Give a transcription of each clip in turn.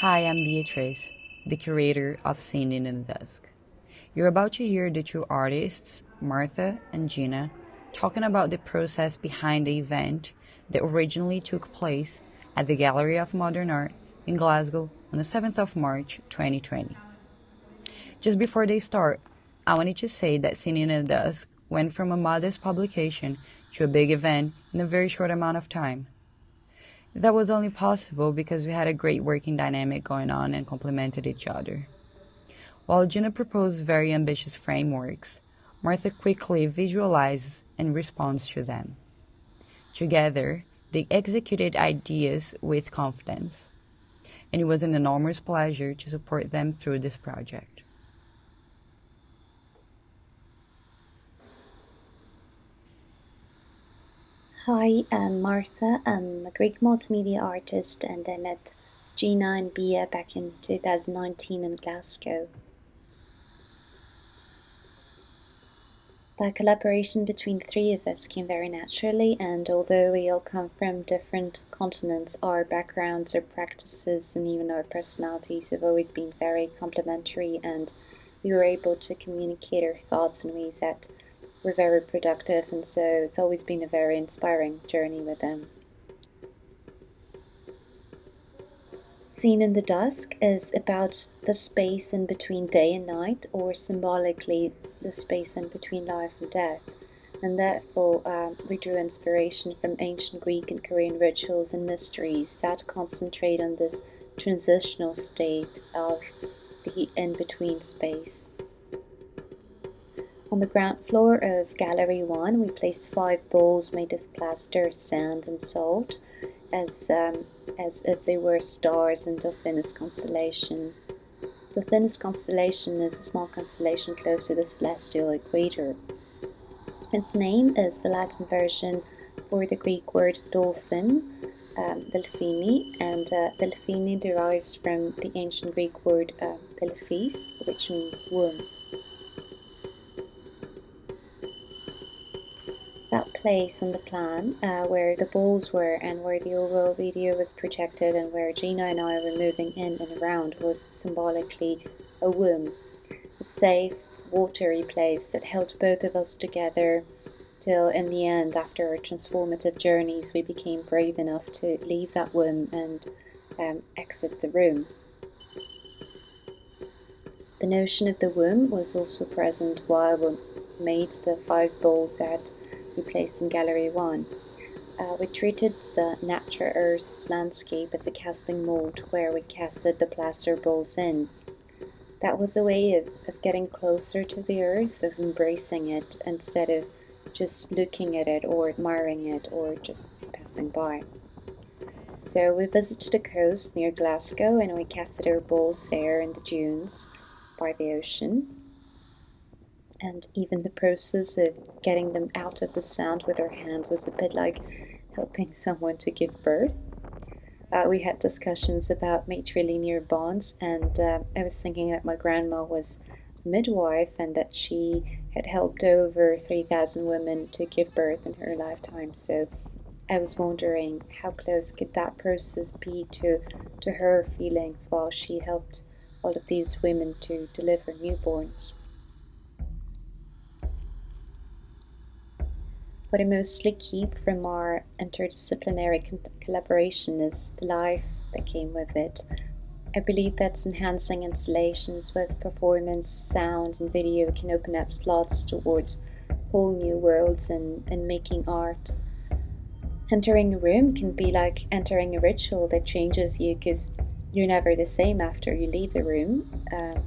Hi, I'm Beatriz, the curator of SEEN in the Dusk. You're about to hear the two artists, Martha and Jina, talking about the process behind the event that originally took place at the Gallery of Modern Art in Glasgow on the 7th of March 2020. Just before they start, I wanted to say that SEEN in the Dusk went from a modest publication to a big event in a very short amount of time. That was only possible because we had a great working dynamic going on and complemented each other. While Jina proposed very ambitious frameworks, Martha quickly visualizes and responds to them. Together, they executed ideas with confidence, and it was an enormous pleasure to support them through this project. Hi, I'm Martha. I'm a Greek multimedia artist, and I met Jina and Bia back in 2019 in Glasgow. The collaboration between the three of us came very naturally, and although we all come from different continents, our backgrounds, our practices, and even our personalities have always been very complementary, and we were able to communicate our thoughts in ways that were very productive, and so it's always been a very inspiring journey with them. SEEN in the Dusk is about the space in between day and night, or symbolically the space in between life and death. And therefore we drew inspiration from ancient Greek and Korean rituals and mysteries that concentrate on this transitional state of the in-between space. On the ground floor of Gallery 1, we placed 5 bowls made of plaster, sand, and salt, as if they were stars in Delphinus constellation. Delphinus constellation is a small constellation close to the celestial equator. Its name is the Latin version for the Greek word dolphin, delphini, and delphini derives from the ancient Greek word delphis, which means womb. That place on the plan where the bowls were and where the overall video was projected and where Jina and I were moving in and around was symbolically a womb, a safe, watery place that held both of us together till in the end, after our transformative journeys, we became brave enough to leave that womb and exit the room. The notion of the womb was also present while we made the 5 bowls that we placed in Gallery 1. We treated the Nature Earth's landscape as a casting mold where we casted the plaster bowls in. That was a way of getting closer to the earth, of embracing it instead of just looking at it or admiring it or just passing by. So we visited a coast near Glasgow and we casted our bowls there in the dunes by the ocean. And even the process of getting them out of the sand with our hands was a bit like helping someone to give birth. We had discussions about matrilineal bonds, and I was thinking that my grandma was a midwife and that she had helped over 3,000 women to give birth in her lifetime. So I was wondering how close could that process be to her feelings while she helped all of these women to deliver newborns. What I mostly keep from our interdisciplinary collaboration is the life that came with it. I believe that enhancing installations with performance, sound, and video can open up slots towards whole new worlds and making art. Entering a room can be like entering a ritual that changes you because you're never the same after you leave the room.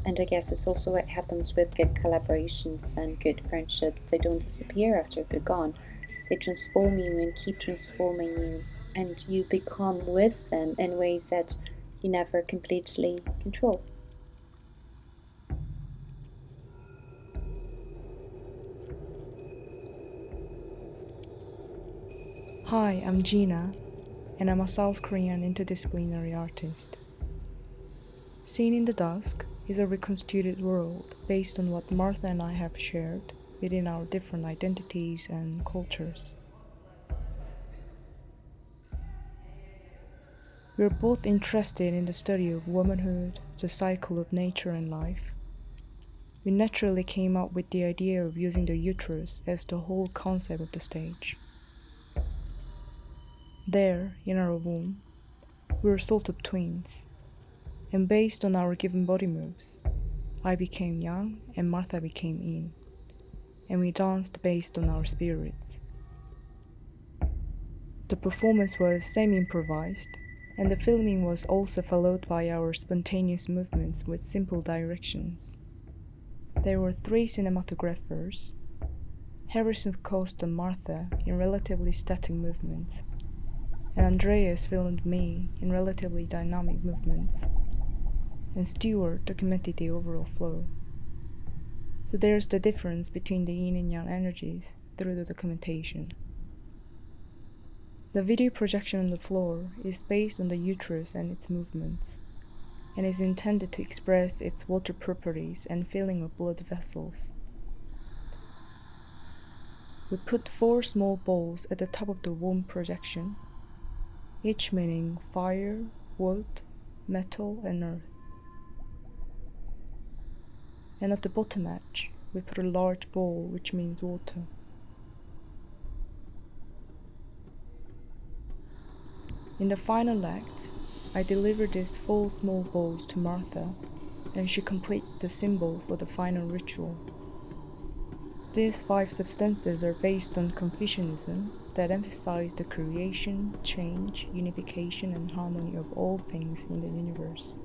And I guess that's also what happens with good collaborations and good friendships. They don't disappear after they're gone. They transform you and keep transforming you, and you become with them in ways that you never completely control. Hi, I'm Jina, and I'm a South Korean interdisciplinary artist. SEEN in the Dusk is a reconstituted world based on what Martha and I have shared within our different identities and cultures. We are both interested in the study of womanhood, the cycle of nature and life. We naturally came up with the idea of using the uterus as the whole concept of the stage. There, in our womb, we were sort of twins, and based on our given body moves, I became Yang and Martha became Yin, and we danced based on our spirits. The performance was semi-improvised, and the filming was also followed by our spontaneous movements with simple directions. There were 3 cinematographers. Harrison Coast and Martha in relatively static movements, and Andreas filmed me in relatively dynamic movements, and Stewart documented the overall flow. So there's the difference between the yin and yang energies through the documentation. The video projection on the floor is based on the uterus and its movements, and is intended to express its water properties and filling of blood vessels. We put 4 small balls at the top of the womb projection, each meaning fire, wood, metal, and earth. And at the bottom edge, we put a large ball which means water. In the final act, I deliver these 4 small balls to Martha, and she completes the symbol for the final ritual. These 5 substances are based on Confucianism that emphasize the creation, change, unification, and harmony of all things in the universe.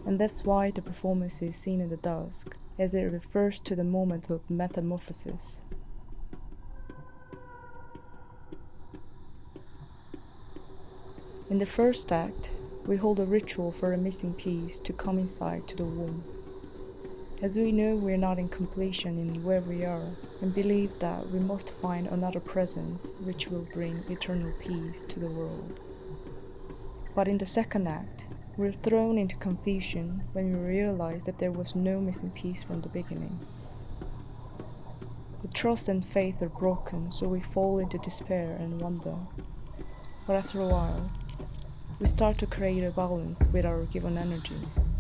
And that's why the performance is seen in the dusk, as it refers to the moment of metamorphosis. In the first act, we hold a ritual for a missing piece to come inside to the womb. As we know we are not in completion in where we are, and believe that we must find another presence which will bring eternal peace to the world. But in the second act, we're thrown into confusion when we realize that there was no missing piece from the beginning. The trust and faith are broken, so we fall into despair and wonder. But after a while, we start to create a balance with our given energies.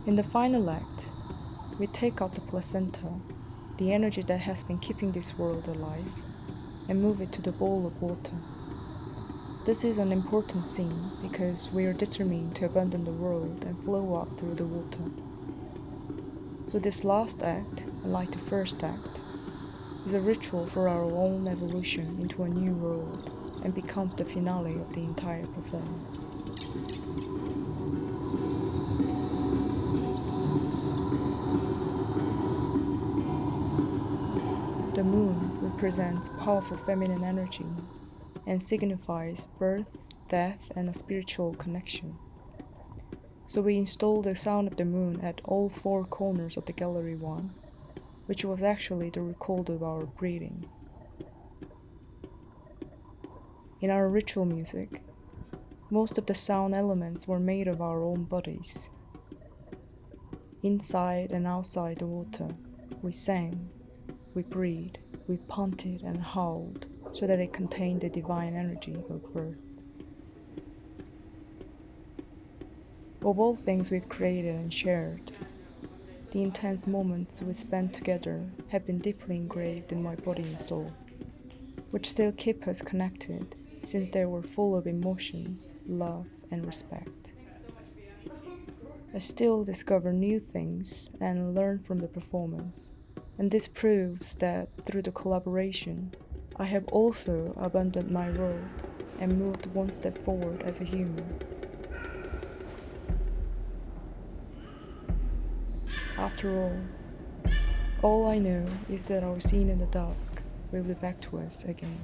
In the final act, we take out the placenta, the energy that has been keeping this world alive, and move it to the bowl of water. This is an important scene because we are determined to abandon the world and flow out through the water. So this last act, unlike the first act, is a ritual for our own evolution into a new world and becomes the finale of the entire performance. The moon represents powerful feminine energy and signifies birth, death, and a spiritual connection. So we installed the sound of the moon at all 4 corners of the Gallery 1, which was actually the record of our breathing. In our ritual music, most of the sound elements were made of our own bodies. Inside and outside the water, we sang, we breathed, we panted and howled so that it contained the divine energy of birth. Of all things we've created and shared, the intense moments we spent together have been deeply engraved in my body and soul, which still keep us connected since they were full of emotions, love, and respect. I still discover new things and learn from the performance, and this proves that through the collaboration, I have also abandoned my world and moved one step forward as a human. After all I know is that our scene in the dusk will be back to us again.